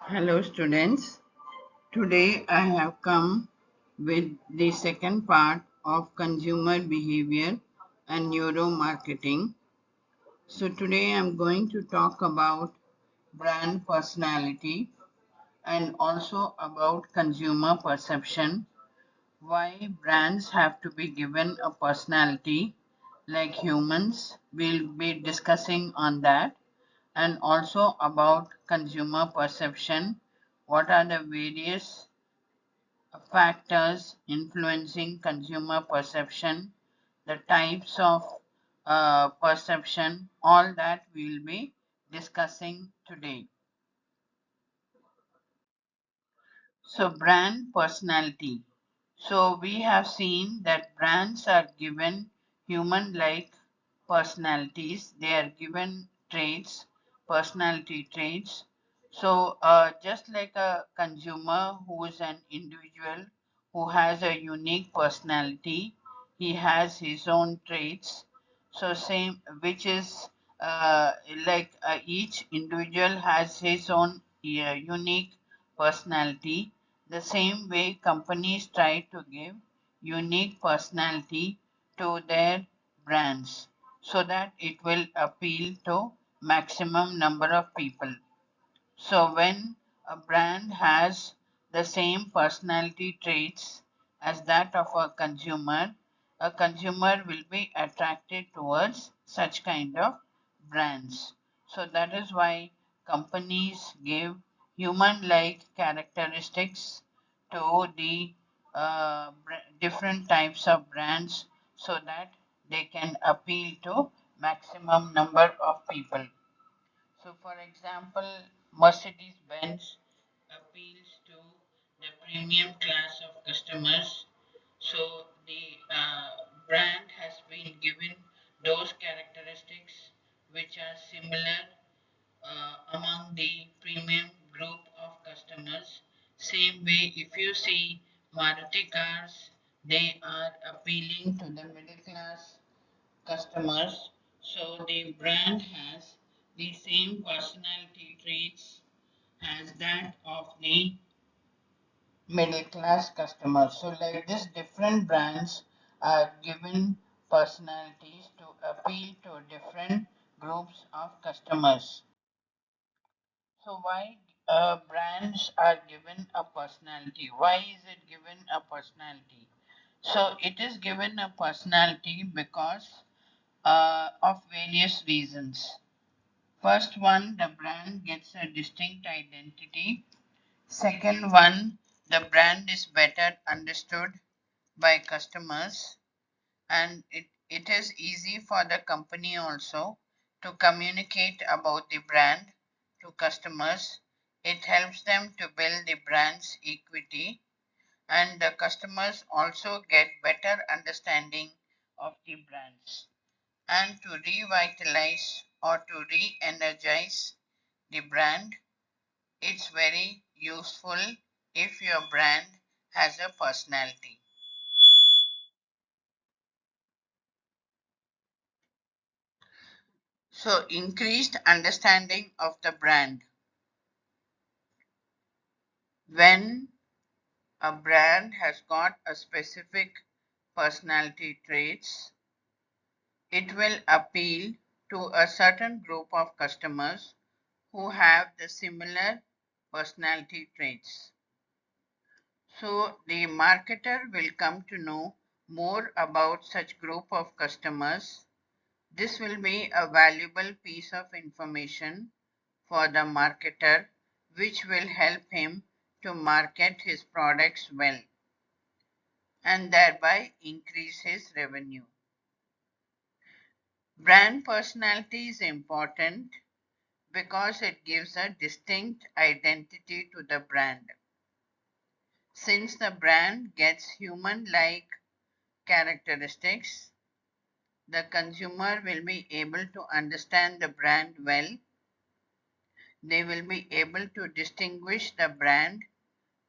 Hello students, today I have come with the second part of consumer behavior and neuromarketing. So today I am going to talk about brand personality and also about consumer perception, why brands have to be given a personality like humans. We'll be discussing on that, and also about consumer perception. What are the various factors influencing consumer perception, the types of perception, all that we will be discussing today. So, brand personality. So, we have seen that brands are given human like personalities, they are given traits, personality traits. So, just like a consumer who is an individual who has a unique personality, he has his own traits. So, same, which is each individual has his own unique personality. The same way companies try to give unique personality to their brands so that it will appeal to maximum number of people. So when a brand has the same personality traits as that of a consumer will be attracted towards such kind of brands. So that is why companies give human-like characteristics to the different types of brands so that they can appeal to maximum number of people. So, for example, Mercedes Benz appeals to the premium class of customers. So, the brand has been given those characteristics which are similar among the premium group of customers. Same way, if you see Maruti cars, they are appealing to the middle class customers. So the brand has the same personality traits as that of the middle class customers. So like this, different brands are given personalities to appeal to different groups of customers. So why brands are given a personality? Why is it given a personality? So it is given a personality because of various reasons. First one, the brand gets a distinct identity. Second one, the brand is better understood by customers, and it is easy for the company also to communicate about the brand to customers. It helps them to build the brand's equity, and the customers also get better understanding of the brands. And to revitalize or to re energize the brand, it's very useful if your brand has a personality. So, increased understanding of the brand. When a brand has got a specific personality traits, it will appeal to a certain group of customers who have the similar personality traits. So the marketer will come to know more about such group of customers. This will be a valuable piece of information for the marketer, which will help him to market his products well and thereby increase his revenue. Brand personality is important because it gives a distinct identity to the brand. Since the brand gets human like characteristics, the consumer will be able to understand the brand well. They will be able to distinguish the brand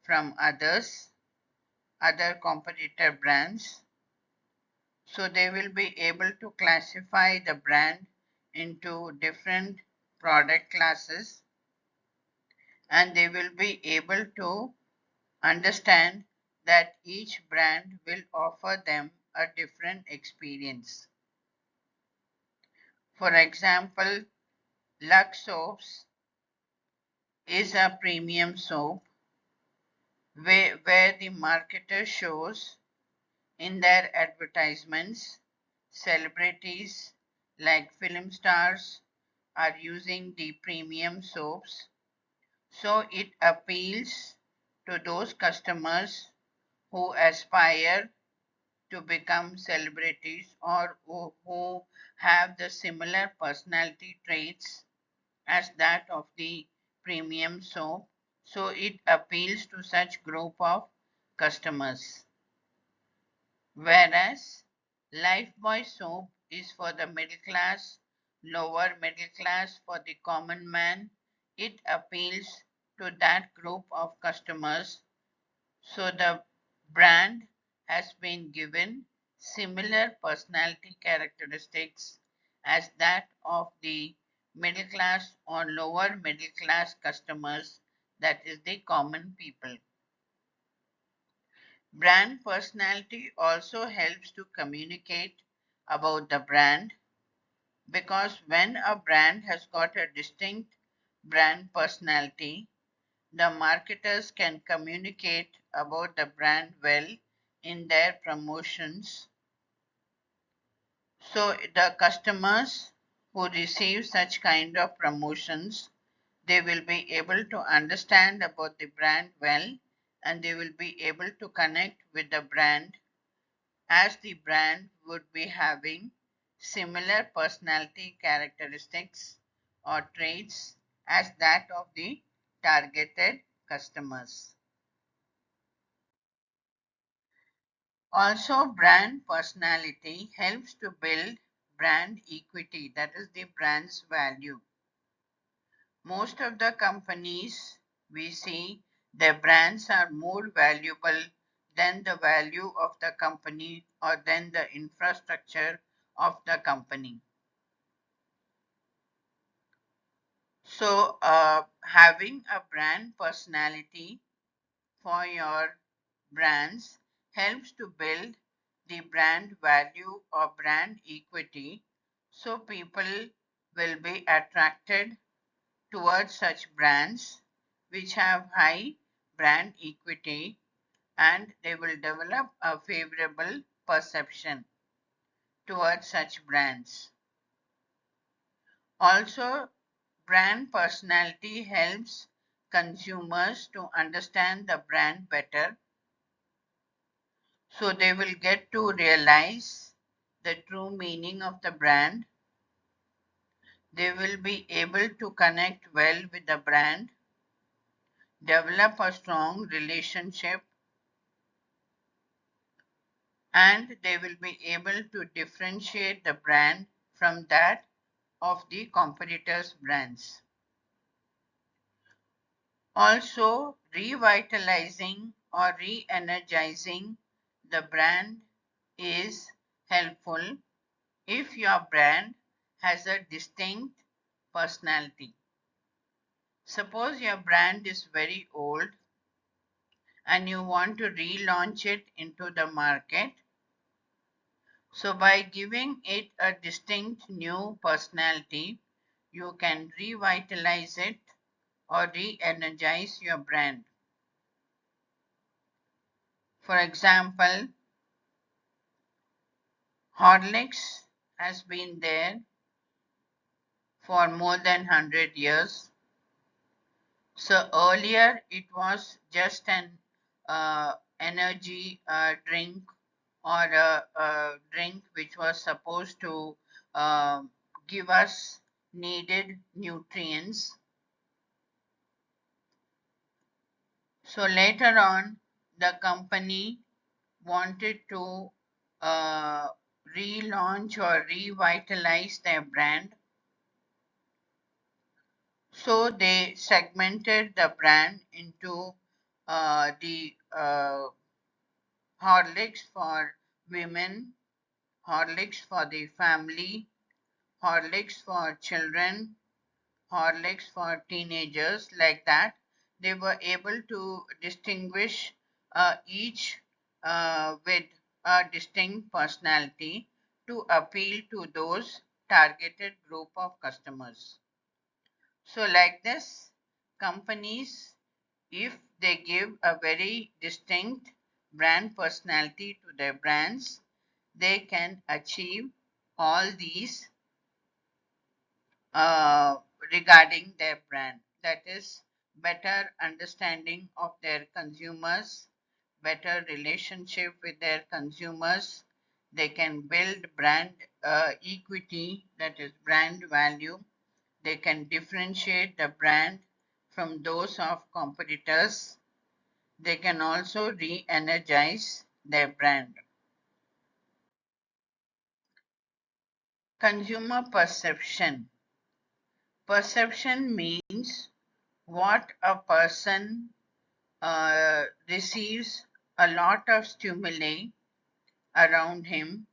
from other competitor brands. So they will be able to classify the brand into different product classes, and they will be able to understand that each brand will offer them a different experience. For example, Lux Soaps is a premium soap where the marketer shows in their advertisements celebrities like film stars are using the premium soaps, so it appeals to those customers who aspire to become celebrities or who have the similar personality traits as that of the premium soap. So it appeals to such group of customers. Whereas Lifebuoy soap is for the middle class, lower middle class, for the common man. It appeals to that group of customers. So the brand has been given similar personality characteristics as that of the middle class or lower middle class customers, that is the common people. Brand personality also helps to communicate about the brand, because when a brand has got a distinct brand personality, the marketers can communicate about the brand well in their promotions. So the customers who receive such kind of promotions, they will be able to understand about the brand well, and they will be able to connect with the brand, as the brand would be having similar personality characteristics or traits as that of the targeted customers. Also, brand personality helps to build brand equity, that is the brand's value. Most of the companies we see, their brands are more valuable than the value of the company or than the infrastructure of the company. So, having a brand personality for your brands helps to build the brand value or brand equity, so people will be attracted towards such brands which have high brand equity, and they will develop a favorable perception towards such brands. Also, brand personality helps consumers to understand the brand better, so they will get to realize the true meaning of the brand. They will be able to connect well with the brand, develop a strong relationship, and they will be able to differentiate the brand from that of the competitors' brands. Also, revitalizing or re energizing the brand is helpful if your brand has a distinct personality. Suppose your brand is very old and you want to relaunch it into the market. So, by giving it a distinct new personality, you can revitalize it or re energize your brand. For example, Horlicks has been there for more than 100 years. So earlier it was just an energy drink, or a drink which was supposed to uh, give us needed nutrients. So later on, the company wanted to uh, relaunch or revitalize their brand. So they segmented the brand into the Horlicks for women, Horlicks for the family, Horlicks for children, Horlicks for teenagers, like that. they were able to distinguish each with a distinct personality to appeal to those targeted group of customers. So like this, companies, if they give a very distinct brand personality to their brands, they can achieve all these uh, regarding their brand. That is, better understanding of their consumers, better relationship with their consumers. They can build brand equity, that is, brand value. They can differentiate the brand from those of competitors. They can also re energize their brand. Consumer perception. Perception means what a person receives a lot of stimuli around him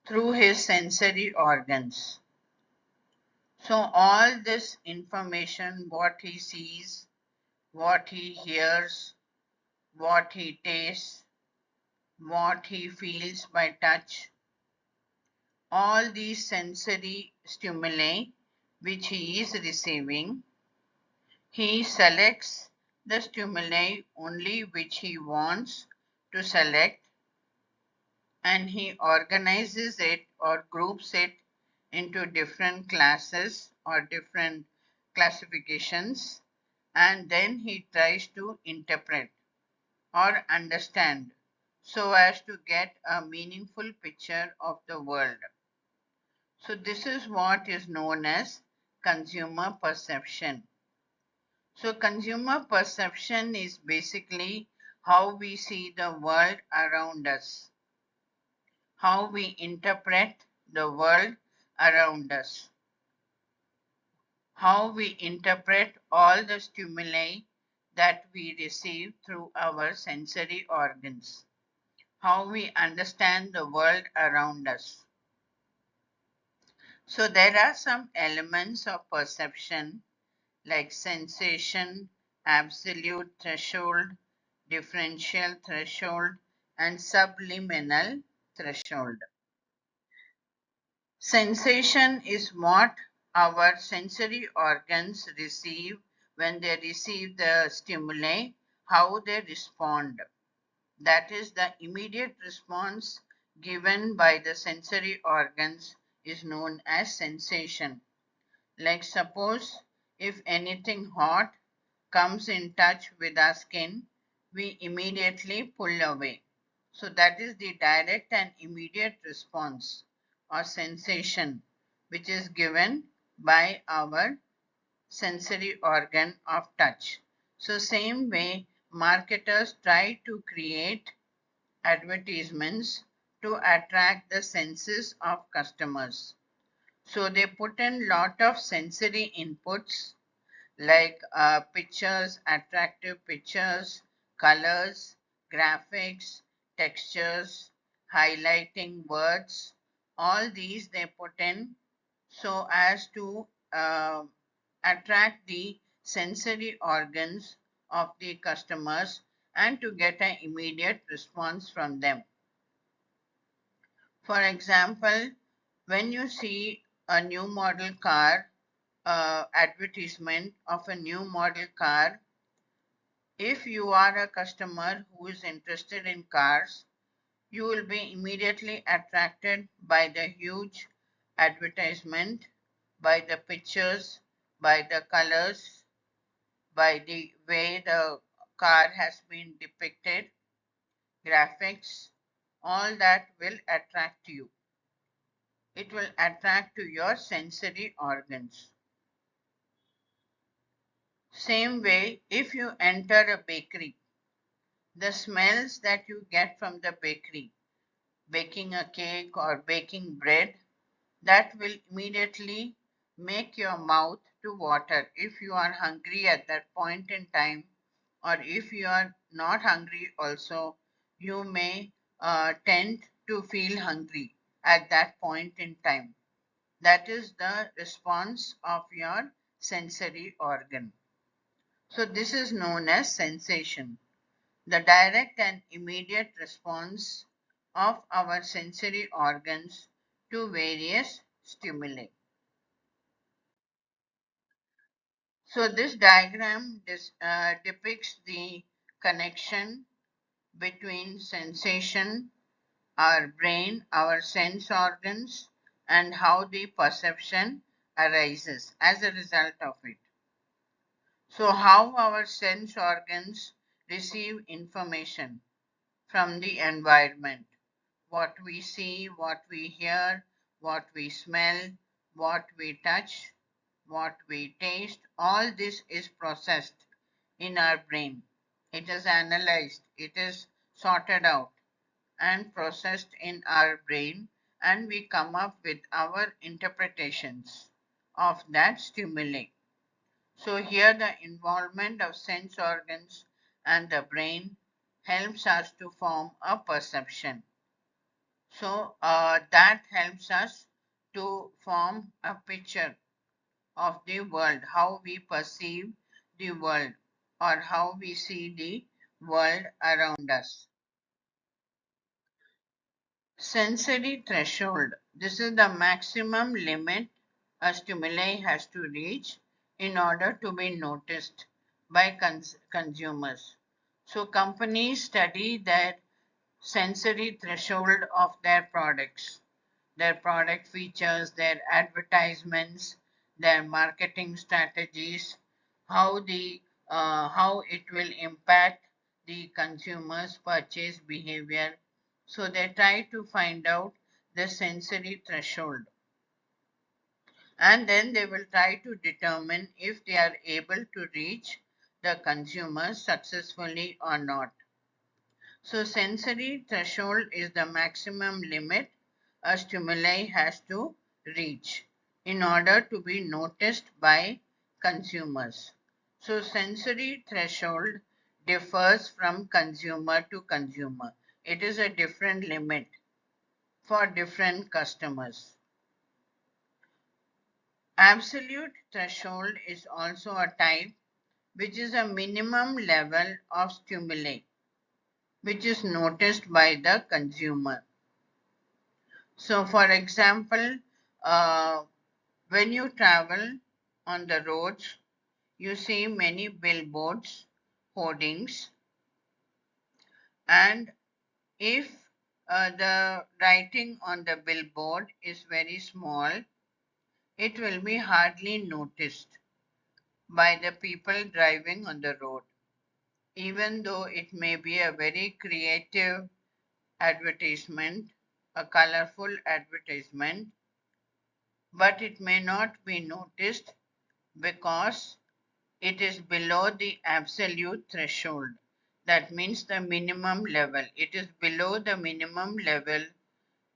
through his sensory organs. So, all this information, what he sees, what he hears, what he tastes, what he feels by touch, all these sensory stimuli which he is receiving, he selects the stimuli only which he wants to select, and he organizes it or groups it into different classes or different classifications, and then he tries to interpret or understand so as to get a meaningful picture of the world. So, this is what is known as consumer perception. So, consumer perception is basically how we see the world around us, how we interpret the world around us, how we interpret all the stimuli that we receive through our sensory organs, how we understand the world around us. So, there are some elements of perception like sensation, absolute threshold, differential threshold, and subliminal threshold. Sensation is what our sensory organs receive when they receive the stimuli, how they respond. That is, the immediate response given by the sensory organs is known as sensation. Like suppose if anything hot comes in touch with our skin, we immediately pull away. So that is the direct and immediate response or sensation which is given by our sensory organ of touch. So same way marketers try to create advertisements to attract the senses of customers. So they put in lot of sensory inputs like pictures, attractive pictures, colors, graphics, textures, highlighting words. All these they put in so as to attract the sensory organs of the customers and to get an immediate response from them. For example, when you see a new model car, advertisement of a new model car, if you are a customer who is interested in cars, you will be immediately attracted by the huge advertisement, by the pictures, by the colors, by the way the car has been depicted, graphics, all that will attract you. It will attract to your sensory organs. Same way, if you enter a bakery, the smells that you get from the bakery, baking a cake or baking bread, that will immediately make your mouth to water if you are hungry at that point in time, or if you are not hungry also, you may tend to feel hungry at that point in time. That is the response of your sensory organ. So this is known as sensation, the direct and immediate response of our sensory organs to various stimuli. So this diagram depicts the connection between sensation, our brain, our sense organs, and how the perception arises as a result of it. So, how our sense organs receive information from the environment, what we see, what we hear, what we smell, what we touch, what we taste, all this is processed in our brain. It is analyzed, it is sorted out and processed in our brain, and we come up with our interpretations of that stimuli. So, here the involvement of sense organs and the brain helps us to form a perception. So, that helps us to form a picture of the world, how we perceive the world, or how we see the world around us. Sensory threshold. This is the maximum limit a stimuli has to reach in order to be noticed by consumers. So companies study their sensory threshold of their product features, their advertisements, their marketing strategies, how it will impact the consumer's purchase behavior. So they try to find out the sensory threshold, and then they will try to determine if they are able to reach the consumer successfully or not. So sensory threshold is the maximum limit a stimuli has to reach in order to be noticed by consumers. So sensory threshold differs from consumer to consumer. It is a different limit for different customers. Absolute threshold is also a type which is a minimum level of stimuli which is noticed by the consumer. So, for example, uh, when you travel on the roads, you see many billboards, hoardings, and if the writing on the billboard is very small, it will be hardly noticed by the people driving on the road, even though it may be a very creative advertisement, a colorful advertisement, but it may not be noticed because it is below the absolute threshold. That means the minimum level. It is below the minimum level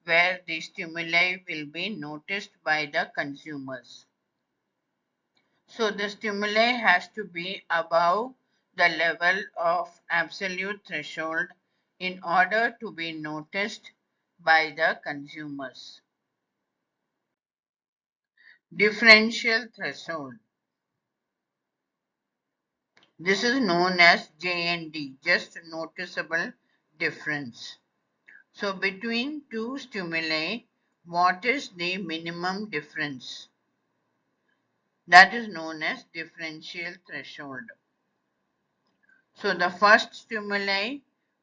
where the stimuli will be noticed by the consumers. So the stimuli has to be above the level of absolute threshold in order to be noticed by the consumers. Differential threshold. This is known as JND, just noticeable difference. So between two stimuli, what is the minimum difference? That is known as differential threshold. So the first stimuli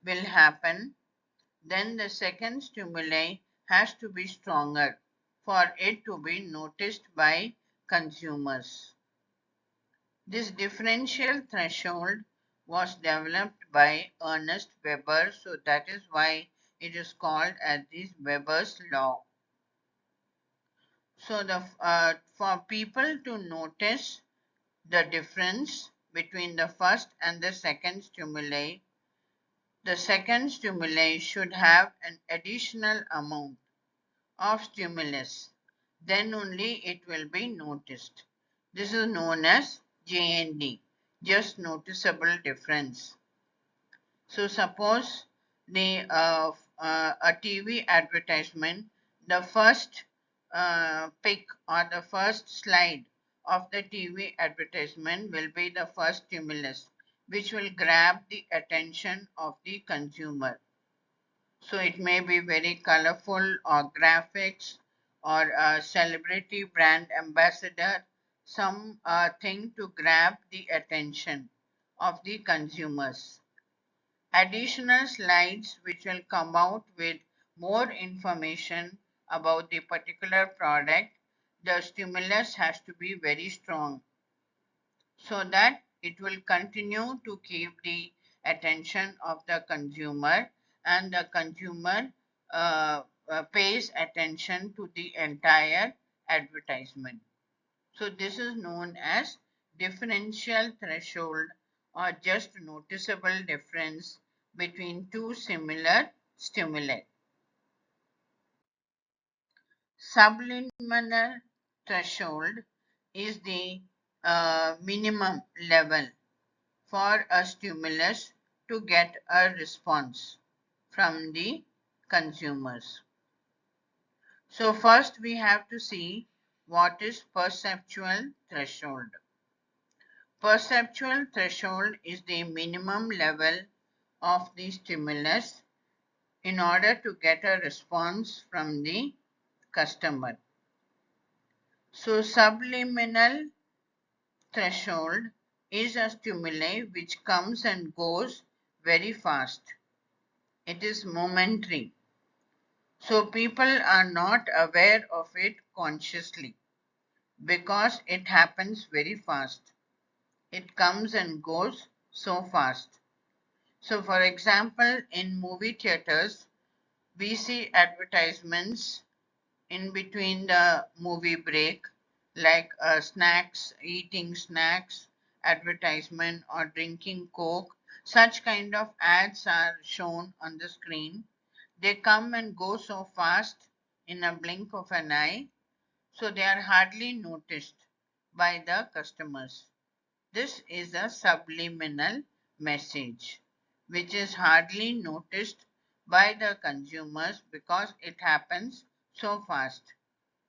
will happen, then the second stimuli has to be stronger for it to be noticed by consumers. This differential threshold was developed by Ernest Weber, so that is why it is called as this Weber's law. So for people to notice the difference between the first and the second stimuli, the second stimuli should have an additional amount of stimulus. Then only it will be noticed. This is known as JND, just noticeable difference. So suppose a TV advertisement, the first pick or the first slide of the TV advertisement will be the first stimulus, which will grab the attention of the consumer. So it may be very colorful or graphics or a celebrity brand ambassador, some thing to grab the attention of the consumers. Additional slides which will come out with more information about the particular product, the stimulus has to be very strong so that it will continue to keep the attention of the consumer, and the consumer pays attention to the entire advertisement. So this is known as differential threshold, or just noticeable difference between two similar stimuli. Subliminal threshold is the minimum level for a stimulus to get a response from the consumers. So first we have to see what is perceptual threshold. Perceptual threshold is the minimum level of the stimulus in order to get a response from the customer. So subliminal threshold is a stimuli which comes and goes very fast. It is momentary. So people are not aware of it consciously because it happens very fast. It comes and goes so fast. So for example, in movie theaters, we see advertisements in between the movie break, like eating snacks, advertisement, or drinking Coke. Such kind of ads are shown on the screen. They come and go so fast in a blink of an eye, so they are hardly noticed by the customers. This is a subliminal message, which is hardly noticed by the consumers because it happens so fast.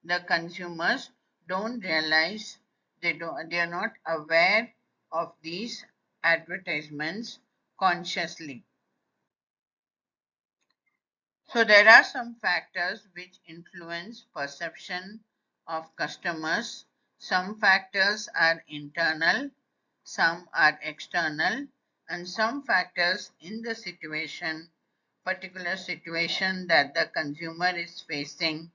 The consumers don't realize, they are not aware of these advertisements consciously. So there are some factors which influence perception of customers. Some factors are internal, some are external, and some factors in the situation, particular situation that the consumer is facing,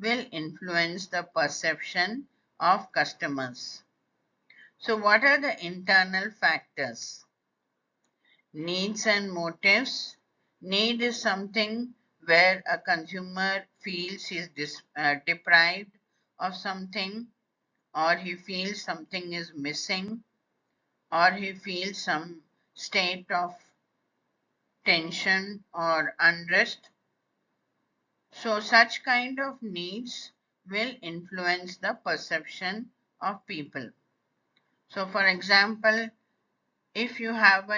will influence the perception of customers. So what are the internal factors? Needs and motives. Need is something where a consumer feels he is deprived of something, or he feels something is missing, or he feels some state of tension or unrest. So such kind of needs will influence the perception of people. So for example, if you have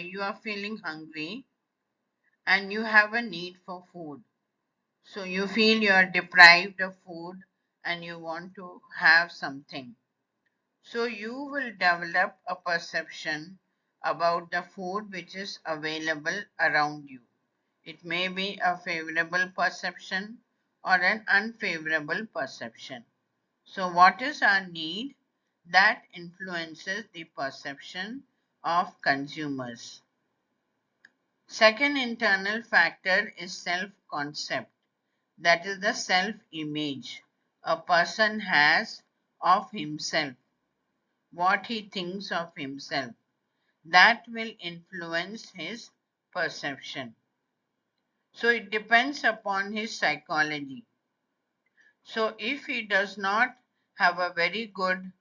you are feeling hungry and you have a need for food. So you feel you are deprived of food and you want to have something. So you will develop a perception about the food which is available around you. It may be a favorable perception or an unfavorable perception. So what is our need? That influences the perception of consumers. Second internal factor is self-concept. That is the self-image a person has of himself, what he thinks of himself. That will influence his perception. So it depends upon his psychology. So if he does not have a very good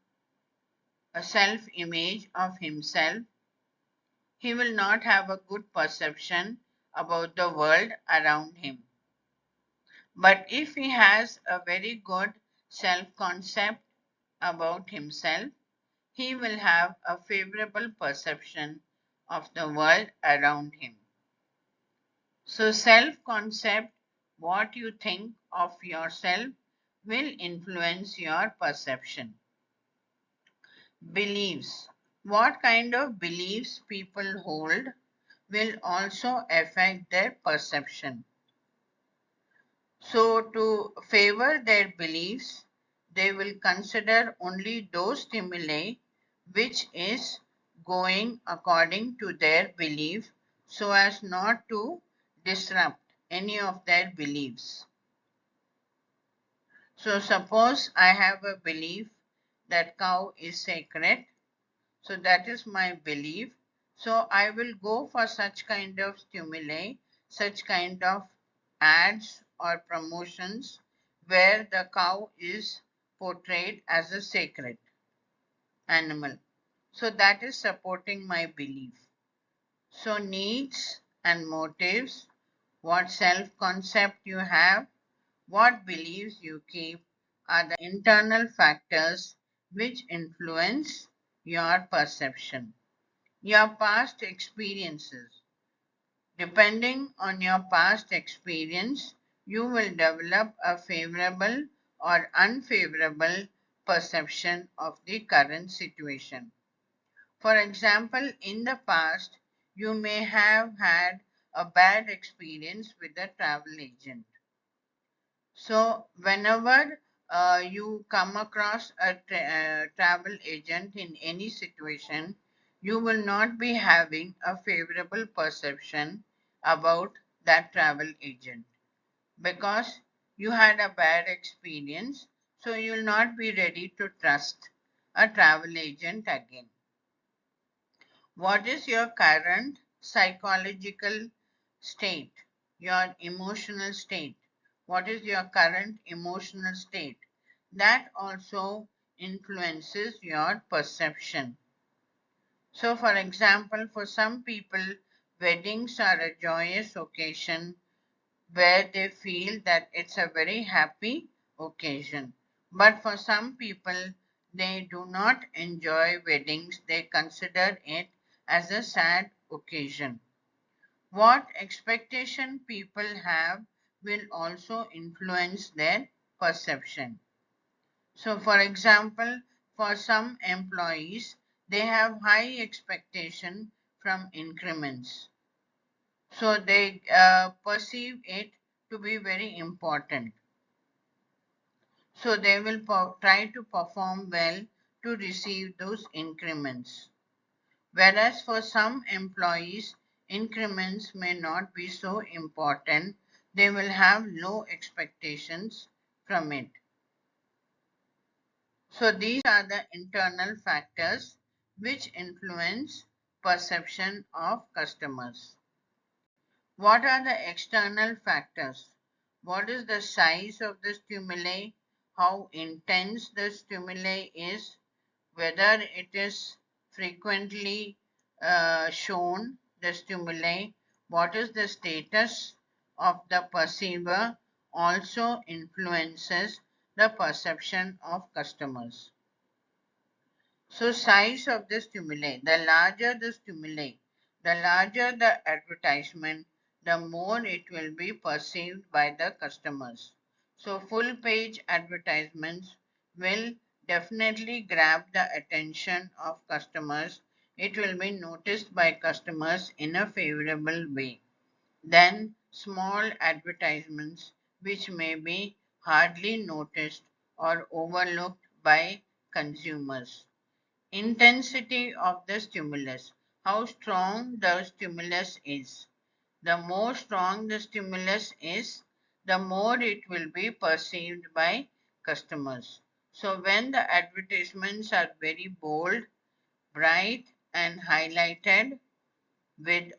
self-image of himself, he will not have a good perception about the world around him. But if he has a very good self-concept about himself, he will have a favorable perception of the world around him. So self-concept, what you think of yourself, will influence your perception. Beliefs. What kind of beliefs people hold will also affect their perception. So, to favor their beliefs, they will consider only those stimuli which is going according to their belief so as not to disrupt any of their beliefs. So, suppose I have a belief that cow is sacred. So that is my belief. So I will go for such kind of stimuli, such kind of ads or promotions where the cow is portrayed as a sacred animal. So that is supporting my belief. So needs and motives, what self-concept you have, what beliefs you keep are the internal factors which influence your perception. Your past experiences. Depending on your past experience, you will develop a favorable or unfavorable perception of the current situation. For example, in the past, you may have had a bad experience with a travel agent. So, whenever you come across a travel agent in any situation, you will not be having a favorable perception about that travel agent because you had a bad experience, so you will not be ready to trust a travel agent again. What is your current psychological state, your emotional state? What is your current emotional state? That also influences your perception. So, for example, for some people, weddings are a joyous occasion where they feel that it's a very happy occasion. But for some people, they do not enjoy weddings, they consider it as a sad occasion. What expectation people have will also influence their perception. So, for example, for some employees, they have high expectation from increments. So, they perceive it to be very important. So, they will try to perform well to receive those increments. Whereas for some employees, increments may not be so important, they will have low expectations from it. So these are the internal factors which influence perception of customers. What are the external factors? What is the size of the stimuli? How intense the stimuli is? Whether it is frequently shown, the stimuli, what is the status of the perceiver also influences the perception of customers. So size of the stimuli, the larger the stimuli, the larger the advertisement, the more it will be perceived by the customers. So full page advertisements will definitely grab the attention of customers. It will be noticed by customers in a favorable way. Then small advertisements which may be hardly noticed or overlooked by consumers. Intensity of the stimulus, how strong the stimulus is. The more strong the stimulus is, the more it will be perceived by customers. So when the advertisements are very bold, bright and highlighted with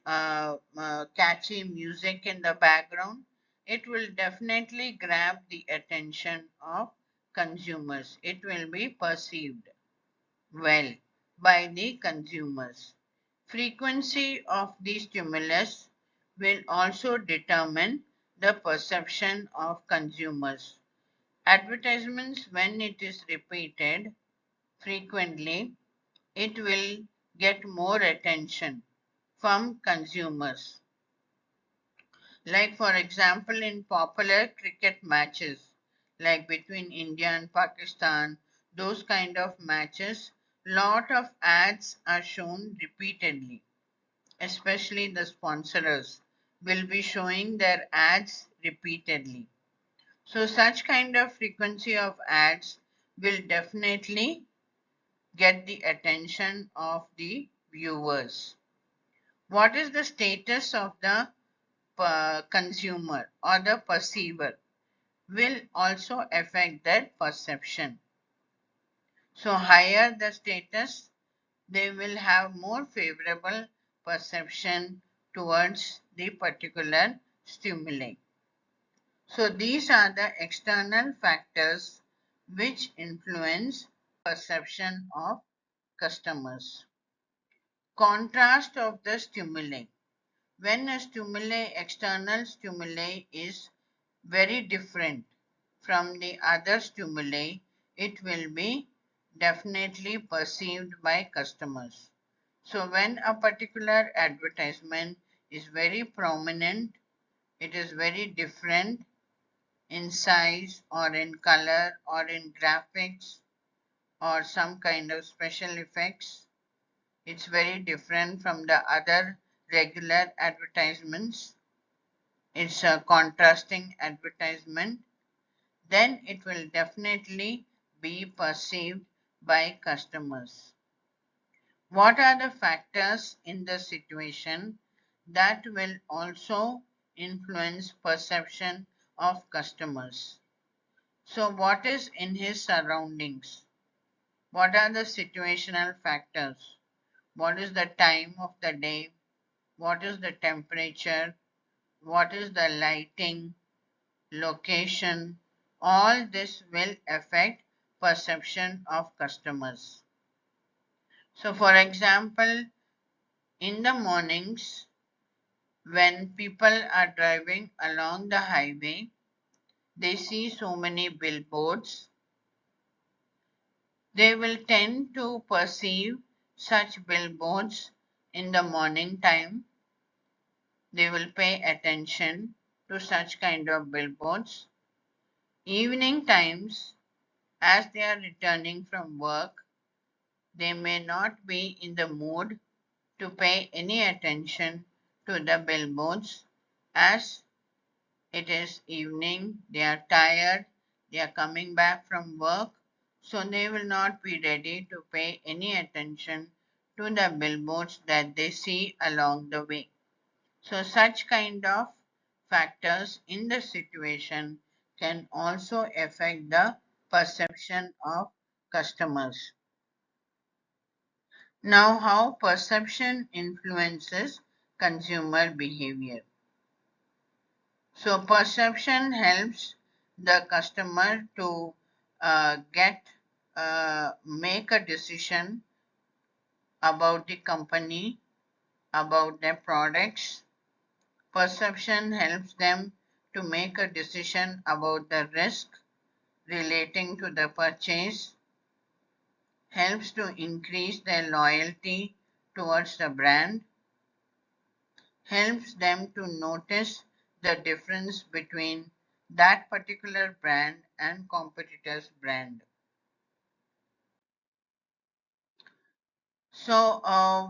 catchy music in the background, it will definitely grab the attention of consumers. It will be perceived well by the consumers. Frequency of the stimulus will also determine the perception of consumers. Advertisements, when it is repeated frequently, it will get more attention from consumers. Like, for example, in popular cricket matches, like between India and Pakistan, those kind of matches, lot of ads are shown repeatedly, especially the sponsors will be showing their ads repeatedly. So such kind of frequency of ads will definitely get the attention of the viewers. What is the status of the consumer or the perceiver will also affect their perception. So higher the status, they will have more favorable perception towards the particular stimuli. So these are the external factors which influence perception of customers. Contrast of the stimuli. When a stimuli, external stimuli is very different from the other stimuli, it will be definitely perceived by customers. So when a particular advertisement is very prominent, it is very different in size or in color or in graphics or some kind of special effects. It's very different from the other regular advertisements. It's a contrasting advertisement. Then it will definitely be perceived by customers. What are the factors in the situation that will also influence perception of customers? So what is in his surroundings? What are the situational factors? What is the time of the day? What is the temperature? What is the lighting, location? All this will affect perception of customers. So for example, in the mornings, when people are driving along the highway, they see so many billboards. They will tend to perceive such billboards in the morning time. They will pay attention to such kind of billboards. Evening times, as they are returning from work, they may not be in the mood to pay any attention to the billboards as it is evening, they are tired, they are coming back from work, so they will not be ready to pay any attention to the billboards that they see along the way. So such kind of factors in the situation can also affect the perception of customers. Now, how perception influences consumer behavior. So perception helps the customer to make a decision about the company, about their products. Perception helps them to make a decision about the risk relating to the purchase, helps to increase their loyalty towards the brand, helps them to notice the difference between that particular brand and competitor's brand. So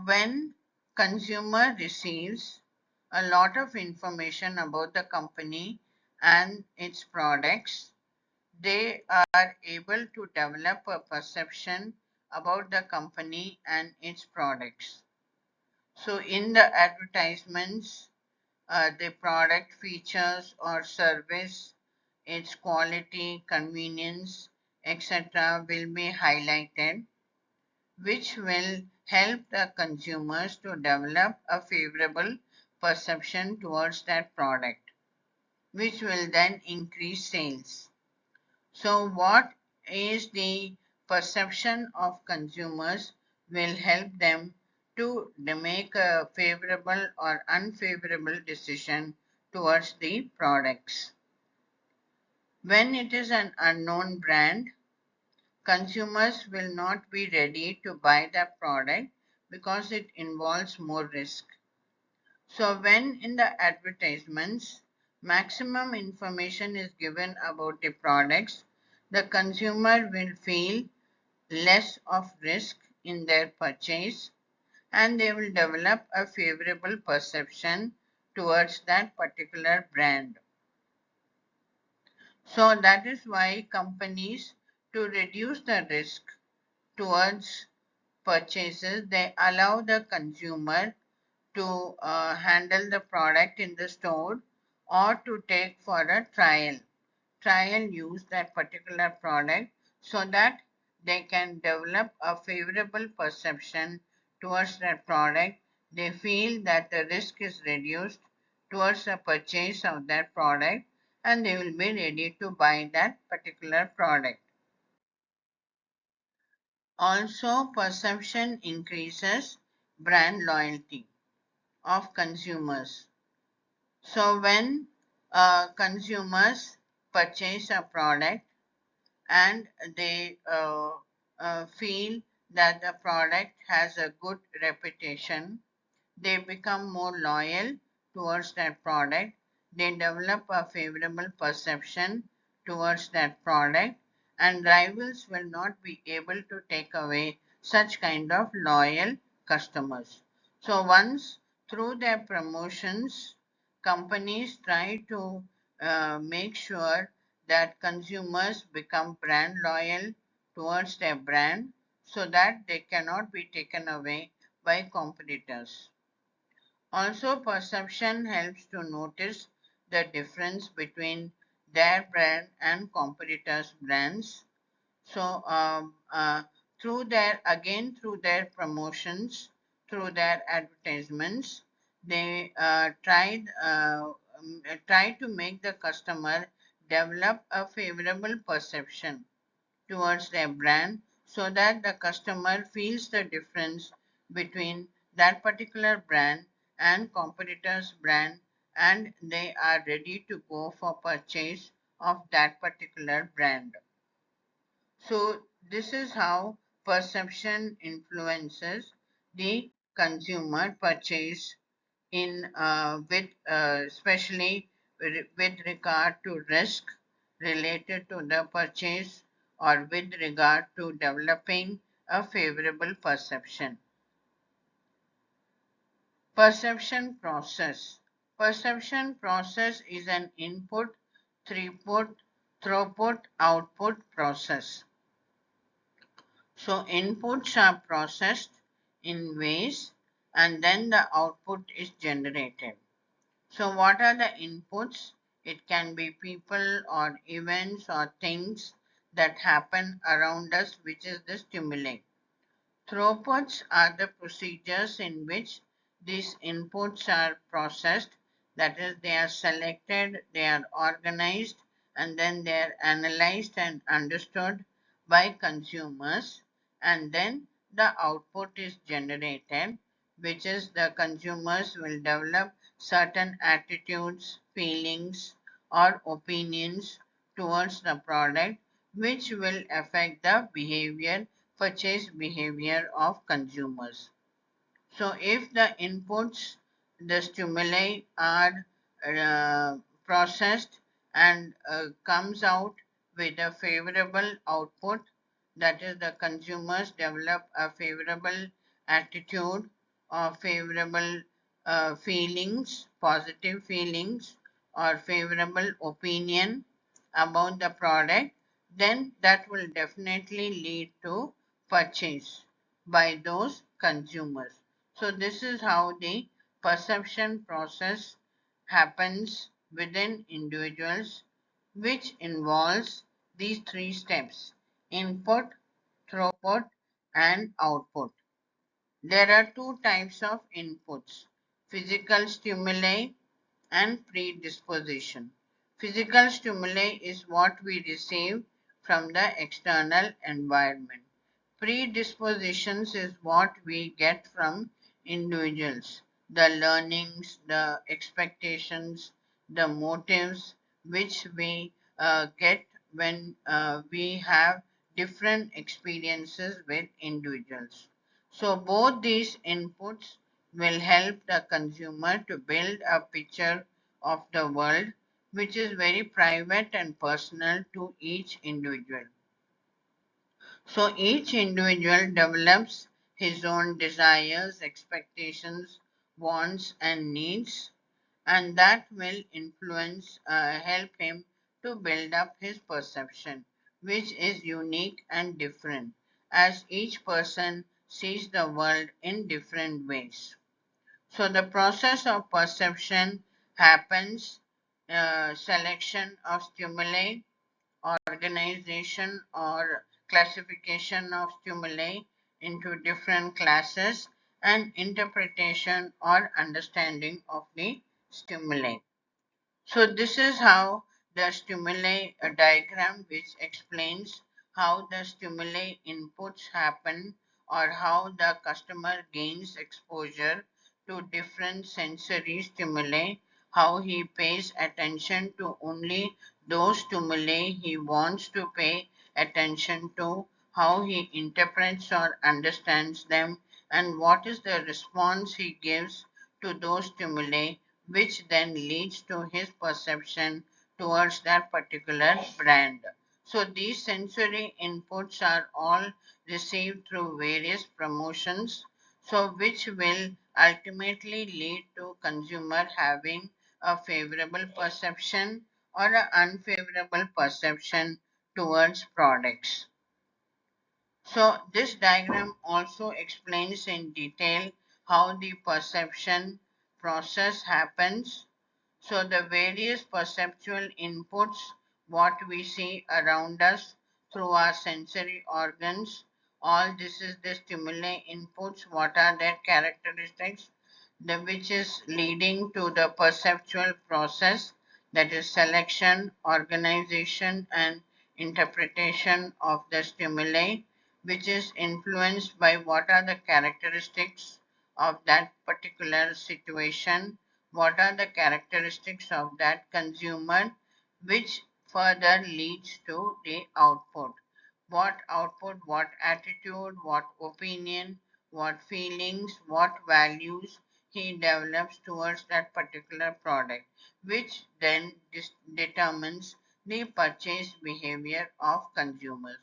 when consumer receives a lot of information about the company and its products, they are able to develop a perception about the company and its products. So in the advertisements, the product features or service, its quality, convenience, etc. will be highlighted, which will help the consumers to develop a favorable perception towards that product, which will then increase sales. So what is the perception of consumers will help them to make a favorable or unfavorable decision towards the products. When it is an unknown brand, consumers will not be ready to buy that product because it involves more risk. So when in the advertisements, maximum information is given about the products, the consumer will feel less of risk in their purchase, and they will develop a favorable perception towards that particular brand. So that is why companies, to reduce the risk towards purchases, they allow the consumer to handle the product in the store or to take for a trial use that particular product, so that they can develop a favorable perception towards that product. They feel that the risk is reduced towards the purchase of that product, and they will be ready to buy that particular product. Also, perception increases brand loyalty of consumers. So when consumers purchase a product and they feel that the product has a good reputation, they become more loyal towards that product. They develop a favorable perception towards that product, and rivals will not be able to take away such kind of loyal customers. So once through their promotions, companies try to make sure that consumers become brand loyal towards their brand, so that they cannot be taken away by competitors. Also, perception helps to notice the difference between their brand and competitors' brands. So, through their promotions, through their advertisements, they try to make the customer develop a favorable perception towards their brand, so that the customer feels the difference between that particular brand and competitor's brand, and they are ready to go for purchase of that particular brand. So this is how perception influences the consumer purchase in with especially with regard to risk related to the purchase, or with regard to developing a favorable perception. Perception process. Perception process is an input, throughput, output process. So inputs are processed in ways, and then the output is generated. So what are the inputs? It can be people or events or things that happen around us, which is the stimuli. Throughputs are the procedures in which these inputs are processed, that is, they are selected, they are organized, and then they are analyzed and understood by consumers, and then the output is generated, which is the consumers will develop certain attitudes, feelings, or opinions towards the product, which will affect the purchase behavior of consumers. So if the inputs, the stimuli are processed and comes out with a favorable output, that is, the consumers develop a favorable attitude or favorable feelings, positive feelings, or favorable opinion about the product, then that will definitely lead to purchase by those consumers. So this is how the perception process happens within individuals, which involves these three steps: input, throughput, and output. There are two types of inputs: physical stimuli and predisposition. Physical stimuli is what we receive from the external environment. Predispositions is what we get from individuals, the learnings, the expectations, the motives which we get when we have different experiences with individuals. So both these inputs will help the consumer to build a picture of the world, which is very private and personal to each individual. So each individual develops his own desires, expectations, wants, and needs, and that will help him to build up his perception, which is unique and different, as each person sees the world in different ways. So the process of perception happens, selection of stimuli, organization or classification of stimuli into different classes, and interpretation or understanding of the stimuli. So this is how the stimuli diagram, which explains how the stimuli inputs happen or how the customer gains exposure to different sensory stimuli, how he pays attention to only those stimuli he wants to pay attention to, how he interprets or understands them, and what is the response he gives to those stimuli, which then leads to his perception towards that particular brand. So these sensory inputs are all received through various promotions, so which will ultimately lead to consumer having a favorable perception or an unfavorable perception towards products. So this diagram also explains in detail how the perception process happens. So the various perceptual inputs, what we see around us through our sensory organs, all this is the stimuli inputs, what are their characteristics, which is leading to the perceptual process, that is selection, organization, and interpretation of the stimuli, which is influenced by what are the characteristics of that particular situation, what are the characteristics of that consumer, which further leads to the output. What output, what attitude, what opinion, what feelings, what values he develops towards that particular product, which then determines the purchase behavior of consumers.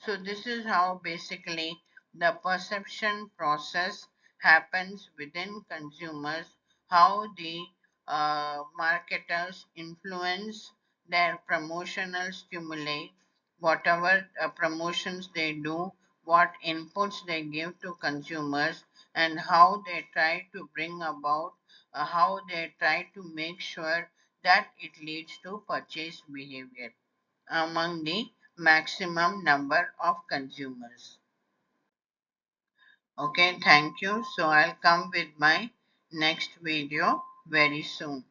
So, this is how basically the perception process happens within consumers, how the marketers influence their promotional stimuli, whatever promotions they do, what inputs they give to consumers, and how they try to bring about, how they try to make sure that it leads to purchase behavior among the maximum number of consumers. Okay, thank you. So I'll come with my next video very soon.